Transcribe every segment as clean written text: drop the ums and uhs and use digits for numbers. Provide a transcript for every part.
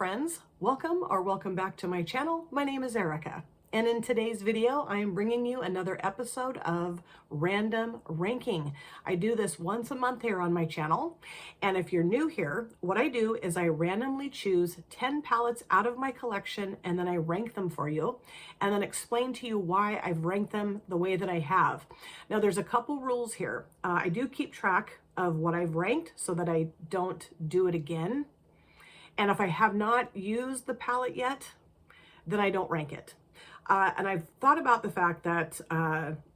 friends, welcome back to my channel. My name is Erica, and in today's video I am bringing you another episode of random ranking. I do this once a month here on my channel, and if you're new here, what I do is I randomly choose 10 palettes out of my collection and then I rank them for you and then explain to you why I've ranked them the way that I have. Now there's a couple rules here. I do keep track of what I've ranked so that I don't do it again. And if I have not used the palette yet, then I don't rank it. And I've thought about the fact that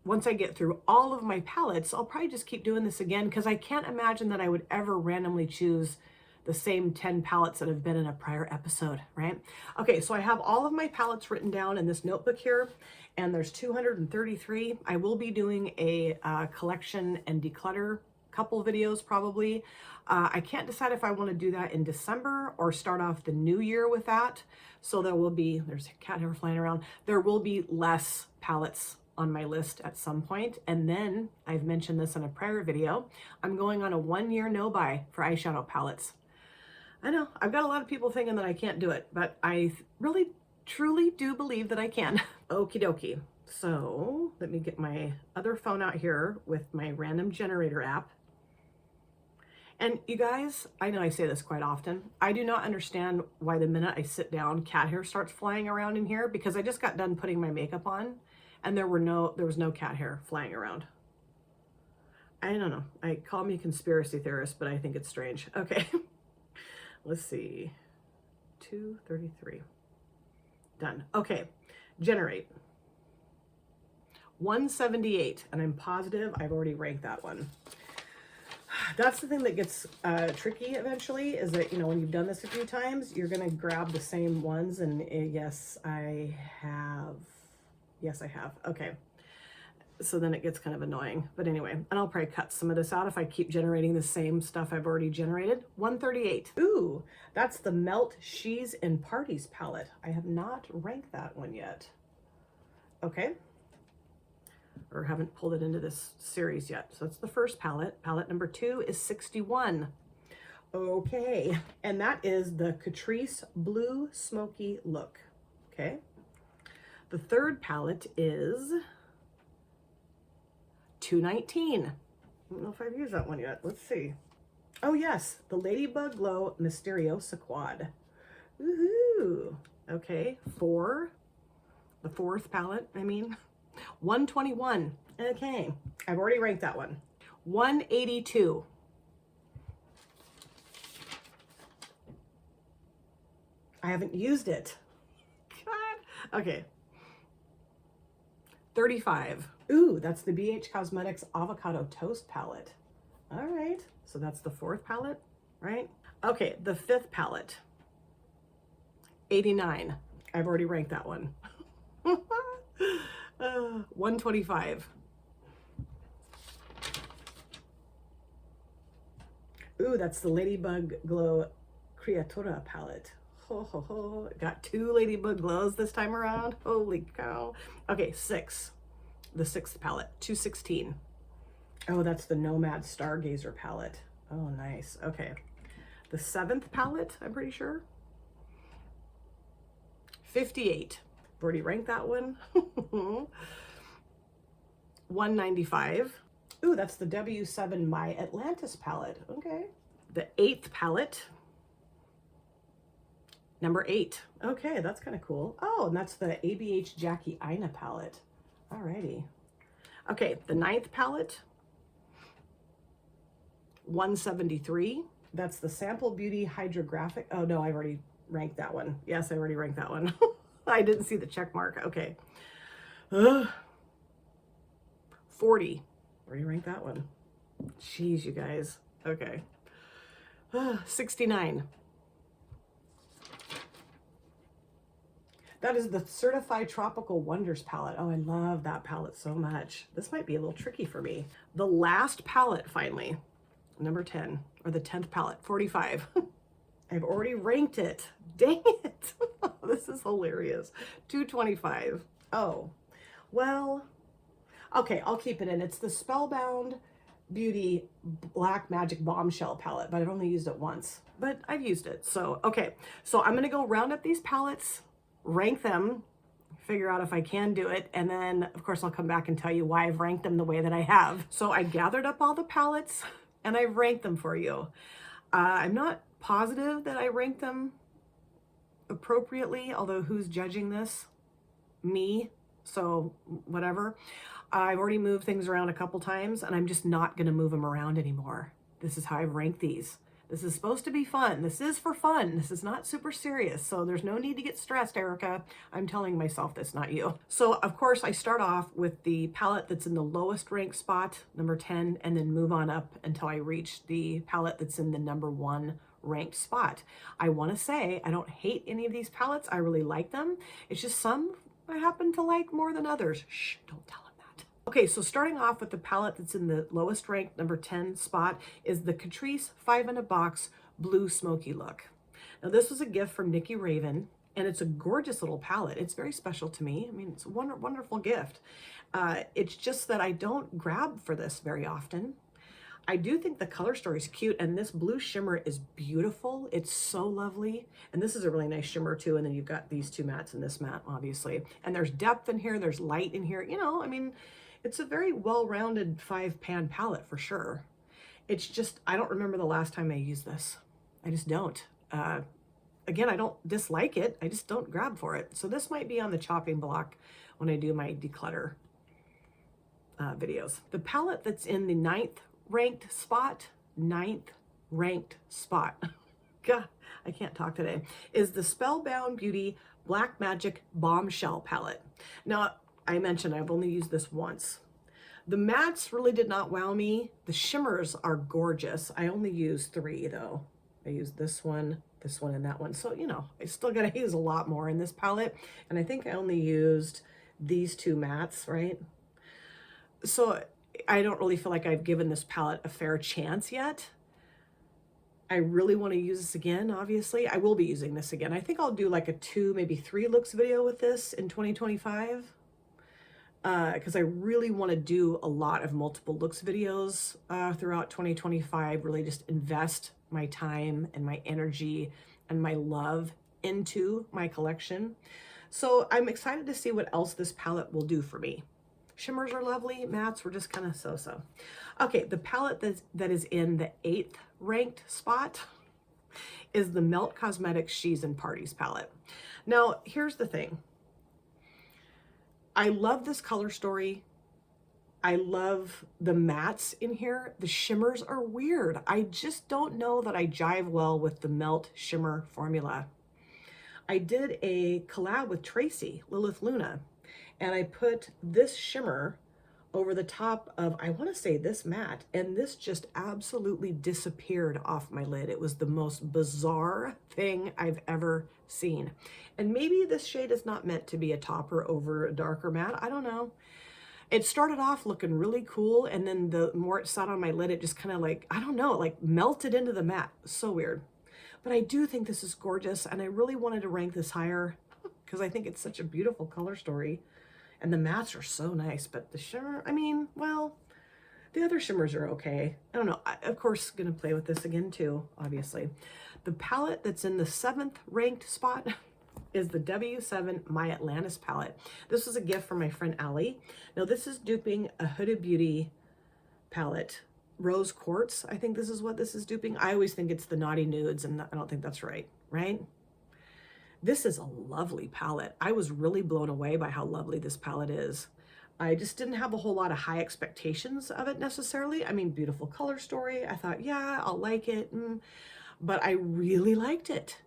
once I get through all of my palettes, I'll probably just keep doing this again because I can't imagine that I would ever randomly choose the same 10 palettes that have been in a prior episode, right? Okay, so I have all of my palettes written down in this notebook here, and there's 233. I will be doing a collection and declutter couple videos probably. I can't decide if I want to do that in December or start off the new year with that. So there will be, there's a cat hair flying around. There will be less palettes on my list at some point. And then I've mentioned this in a prior video, I'm going on a 1-year no-buy for eyeshadow palettes. I know I've got a lot of people thinking that I can't do it, but I really, truly do believe that I can. Okie dokie. So let me get my other phone out here with my random generator app. And you guys, I know I say this quite often, I do not understand why the minute I sit down, cat hair starts flying around in here, because I just got done putting my makeup on and there was no cat hair flying around. I don't know. I call me a conspiracy theorist, but I think it's strange. Okay. Let's see. 233. Done. Okay. Generate. 178. And I'm positive I've already ranked that one. That's the thing that gets tricky eventually, is that, you know, when you've done this a few times, you're going to grab the same ones. And yes, I have. Yes, I have. Okay. So then it gets kind of annoying. But anyway, and I'll probably cut some of this out if I keep generating the same stuff I've already generated. 138. Ooh, that's the Melt She's in Parties palette. I have not ranked that one yet. Okay. Or haven't pulled it into this series yet. So that's the first palette. Palette number 2 is 61. Okay. And that is the Catrice Blue Smoky Look. Okay. The third palette is 219. I don't know if I've used that one yet. Let's see. Oh yes, the Ladybug Glow Mysteriosa Quad. Woohoo. Okay. The fourth palette, I mean. 121. Okay, I've already ranked that one. 182. I haven't used it. God. Okay. 35. Ooh, that's the BH Cosmetics Avocado Toast palette. All right, so that's the fourth palette, right? Okay, the fifth palette. 89. I've already ranked that one. 125. Ooh, that's the Ladybug Glow Creatura palette. Ho, ho, ho. Got 2 Ladybug Glows this time around. Holy cow. Okay, 6. The sixth palette, 216. Oh, that's the Nomad Stargazer palette. Oh, nice. Okay. The seventh palette, I'm pretty sure. 58. I've already ranked that one. 195. Ooh, that's the W7 My Atlantis palette. Okay. The 8th palette. Number 8. Okay, that's kind of cool. Oh, and that's the ABH Jackie Aina palette. Alrighty. Okay, the 9th palette. 173. That's the Sample Beauty Hydrographic. Oh no, I've already ranked that one. Yes, I already ranked that one. I didn't see the check mark. Okay. 40. Already ranked that one. Jeez, you guys. Okay. 69. That is the Certified Tropical Wonders palette. Oh, I love that palette so much. This might be a little tricky for me. The last palette, finally. Number 10, or the 10th palette, 45. I've already ranked it. Dang it. This is hilarious. 225. Oh, well, okay, I'll keep it in. It's the Spellbound Beauty Black Magic Bombshell palette, but I've only used it once, but I've used it. So, okay. So I'm going to go round up these palettes, rank them, figure out if I can do it, and then of course I'll come back and tell you why I've ranked them the way that I have. So I gathered up all the palettes and I've ranked them for you. I'm not positive that I ranked them appropriately, although who's judging this? Me. So whatever. I've already moved things around a couple times and I'm just not going to move them around anymore. This is how I've ranked these. This is supposed to be fun. This is for fun. This is not super serious. So there's no need to get stressed, Erica. I'm telling myself this, not you. So of course I start off with the palette that's in the lowest ranked spot, number 10, and then move on up until I reach the palette that's in the number 1 ranked spot. I want to say I don't hate any of these palettes. I really like them. It's just some I happen to like more than others. Shh, don't tell them that. Okay, so starting off with the palette that's in the lowest ranked number 10 spot is the Catrice 5 in a Box Blue Smoky Look. Now this was a gift from Nikki Raven, and it's a gorgeous little palette. It's very special to me. I mean, it's a wonderful gift. It's just that I don't grab for this very often. I do think the color story is cute, and this blue shimmer is beautiful. It's so lovely. And this is a really nice shimmer too. And then you've got these two mattes and this matte, obviously. And there's depth in here, there's light in here. You know, I mean, it's a very well-rounded 5-pan palette for sure. It's just, I don't remember the last time I used this. I just don't. Again, I don't dislike it. I just don't grab for it. So this might be on the chopping block when I do my declutter videos. The palette that's in the 9th ranked spot, God, I can't talk today, is the Spellbound Beauty Black Magic Bombshell palette. Now, I mentioned I've only used this once. The mattes really did not wow me. The shimmers are gorgeous. I only used 3 though. I used this one, and that one. So, you know, I still gotta use a lot more in this palette. And I think I only used these 2 mattes, right? So I don't really feel like I've given this palette a fair chance yet. I really want to use this again, obviously. I will be using this again. I think I'll do like a 2, maybe 3 looks video with this in 2025. Because I really want to do a lot of multiple looks videos throughout 2025, really just invest my time and my energy and my love into my collection. So I'm excited to see what else this palette will do for me. Shimmers are lovely, mattes were just kind of so-so. Okay, the palette that is in the 8th ranked spot is the Melt Cosmetics She's in Parties palette. Now, here's the thing. I love this color story. I love the mattes in here. The shimmers are weird. I just don't know that I jive well with the Melt Shimmer formula. I did a collab with Tracy, Lilith Luna, and I put this shimmer over the top of, I want to say this matte, and this just absolutely disappeared off my lid. It was the most bizarre thing I've ever seen. And maybe this shade is not meant to be a topper over a darker matte. I don't know. It started off looking really cool, and then the more it sat on my lid, it just kind of like, I don't know, like melted into the matte. So weird. But I do think this is gorgeous, and I really wanted to rank this higher because I think it's such a beautiful color story. And the mattes are so nice, but the shimmer, I mean, well, the other shimmers are okay. I don't know. Of course, going to play with this again too, obviously. The palette that's in the 7th ranked spot is the W7 My Atlantis palette. This was a gift from my friend Allie. Now, this is duping a Huda Beauty palette. Rose Quartz, I think this is what this is duping. I always think it's the Naughty Nudes, and I don't think that's right? This is a lovely palette. I was really blown away by how lovely this palette is. I just didn't have a whole lot of high expectations of it necessarily. I mean, beautiful color story. I thought, yeah, I'll like it. But I really liked it.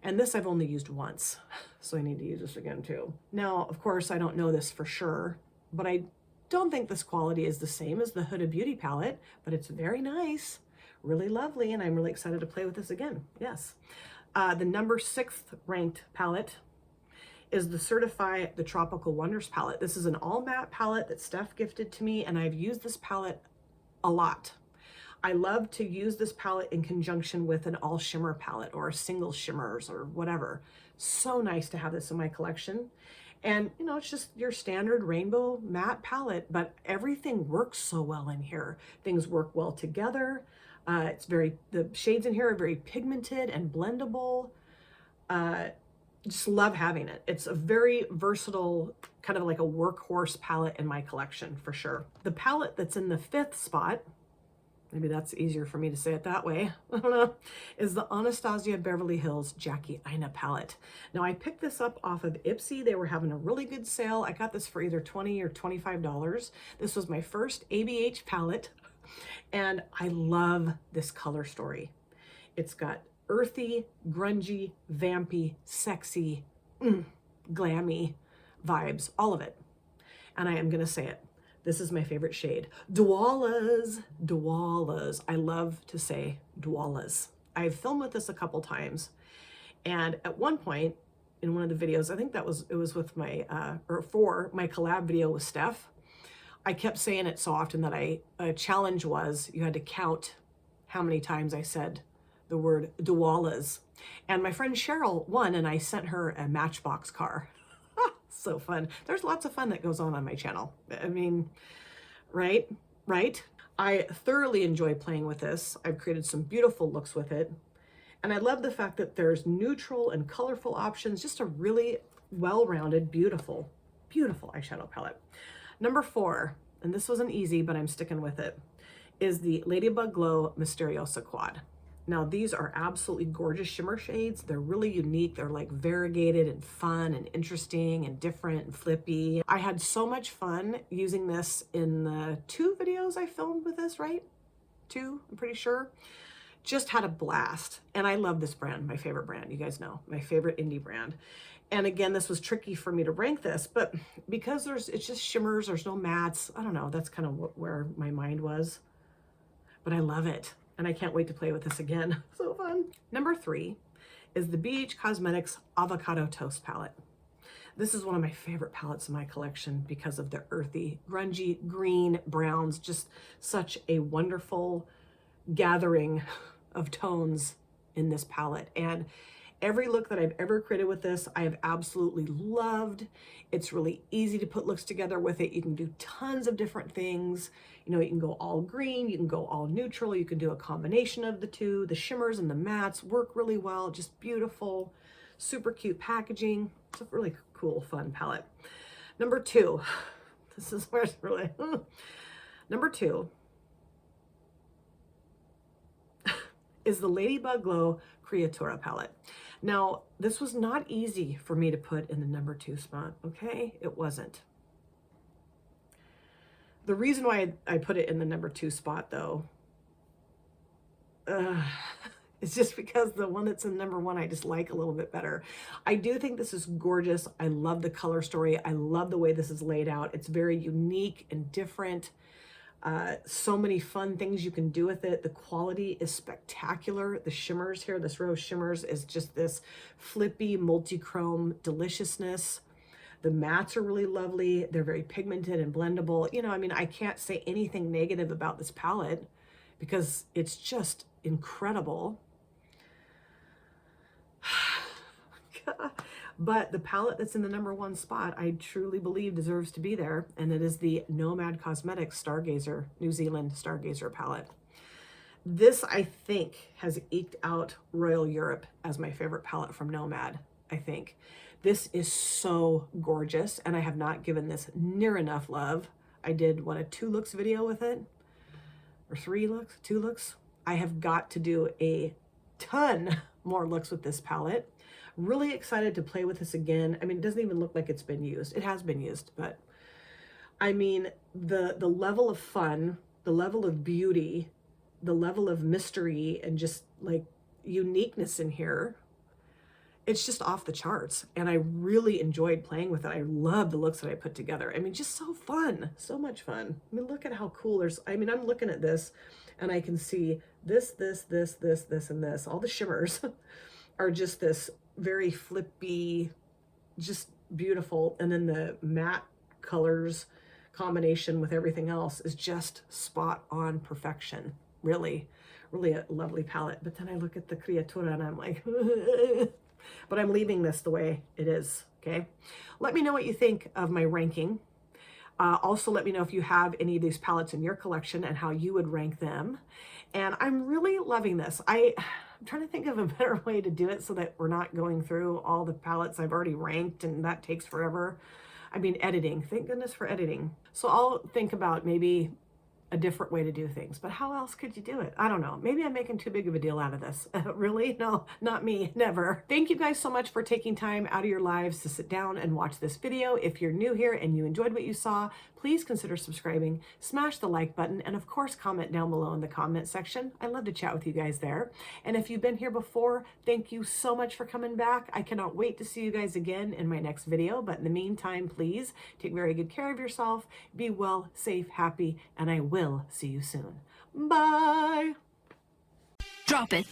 And this I've only used once, so I need to use this again too. Now, of course, I don't know this for sure, but I don't think this quality is the same as the Huda Beauty palette, but it's very nice, really lovely, and I'm really excited to play with this again. Yes. The number 6th ranked palette is the Certify the Tropical Wonders palette. This is an all matte palette that Steph gifted to me, and I've used this palette a lot. I love to use this palette in conjunction with an all shimmer palette or a single shimmers or whatever. So nice to have this in my collection. And, you know, it's just your standard rainbow matte palette, but everything works so well in here. Things work well together. The shades in here are very pigmented and blendable. Just love having it. It's a very versatile, kind of like a workhorse palette in my collection for sure. The palette that's in the 5th spot, maybe that's easier for me to say it that way, I don't know, is the Anastasia Beverly Hills Jackie Aina palette. Now I picked this up off of Ipsy. They were having a really good sale. I got this for either $20 or $25. This was my first ABH palette, and I love this color story. It's got earthy, grungy, vampy, sexy, glammy vibes, all of it. And I am gonna say it. This is my favorite shade. Dwalas, Dwalas. I love to say Dwalas. I've filmed with this a couple times. And at one point in one of the videos, I think it was with my, for my collab video with Steph, I kept saying it so often that a challenge was you had to count how many times I said the word Dwalas. And my friend Cheryl won, and I sent her a Matchbox car. So fun. There's lots of fun that goes on my channel. I mean, right? I thoroughly enjoy playing with this. I've created some beautiful looks with it. And I love the fact that there's neutral and colorful options, just a really well-rounded, beautiful, beautiful eyeshadow palette. Number 4, and this wasn't easy, but I'm sticking with it, is the Ladybug Glow Mysteriosa Quad. Now these are absolutely gorgeous shimmer shades. They're really unique. They're like variegated and fun and interesting and different and flippy. I had so much fun using this in the 2 videos I filmed with this, right? 2, I'm pretty sure. Just had a blast. And I love this brand, my favorite brand. You guys know, my favorite indie brand. And again, this was tricky for me to rank this, but because it's just shimmers, there's no mattes. I don't know, that's kind of where my mind was. But I love it. And I can't wait to play with this again. So fun. Number 3 is the BH Cosmetics Avocado Toast palette. This is one of my favorite palettes in my collection because of the earthy, grungy, green, browns, just such a wonderful gathering of tones in this palette. And every look that I've ever created with this, I have absolutely loved. It's really easy to put looks together with it. You can do tons of different things. You know, you can go all green, you can go all neutral, you can do a combination of the two. The shimmers and the mattes work really well, just beautiful, super cute packaging. It's a really cool, fun palette. Number 2, this is where it's really, number 2 is the Ladybug Glow Creatura palette. Now, this was not easy for me to put in the number 2 spot, okay? It wasn't. The reason why I put it in the number 2 spot, though, is just because the one that's in number 1 I just like a little bit better. I do think this is gorgeous. I love the color story. I love the way this is laid out. It's very unique and different. So many fun things you can do with it. The quality is spectacular. The shimmers here, this rose shimmers is just this flippy multi-chrome deliciousness. The mattes are really lovely. They're very pigmented and blendable. You know, I mean, I can't say anything negative about this palette because it's just incredible. But the palette that's in the number 1 spot, I truly believe deserves to be there. And it is the Nomad Cosmetics Stargazer, New Zealand Stargazer palette. This, I think, has eked out Royal Europe as my favorite palette from Nomad, I think. This is so gorgeous, and I have not given this near enough love. I did, what, a 2 looks video with it? Or 3 looks? 2 looks? I have got to do a ton more looks with this palette. Really excited to play with this again. I mean, it doesn't even look like it's been used. It has been used, but I mean, the level of fun, the level of beauty, the level of mystery, and just like uniqueness in here, it's just off the charts. And I really enjoyed playing with it. I love the looks that I put together. I mean, just so fun, so much fun. I mean, look at how cool there's, I mean, I'm looking at this and I can see this, and this. All the shimmers are just this very flippy, just beautiful. And then the matte colors combination with everything else is just spot on perfection. Really, really a lovely palette. But then I look at the Creatura and I'm like, but I'm leaving this the way it is, Okay. Let me know what you think of my ranking. Also, let me know if you have any of these palettes in your collection and how you would rank them. And I'm really loving this. I'm trying to think of a better way to do it so that we're not going through all the palettes I've already ranked, and that takes forever. I mean, editing. Thank goodness for editing. So I'll think about maybe a different way to do things, but how else could you do it? I don't know. Maybe I'm making too big of a deal out of this. Really? No, not me. Never. Thank you guys so much for taking time out of your lives to sit down and watch this video. If you're new here and you enjoyed what you saw, please consider subscribing, smash the like button, and of course, comment down below in the comment section. I love to chat with you guys there. And if you've been here before, thank you so much for coming back. I cannot wait to see you guys again in my next video. But in the meantime, please take very good care of yourself. Be well, safe, happy, and I will see you soon. Bye. Drop it.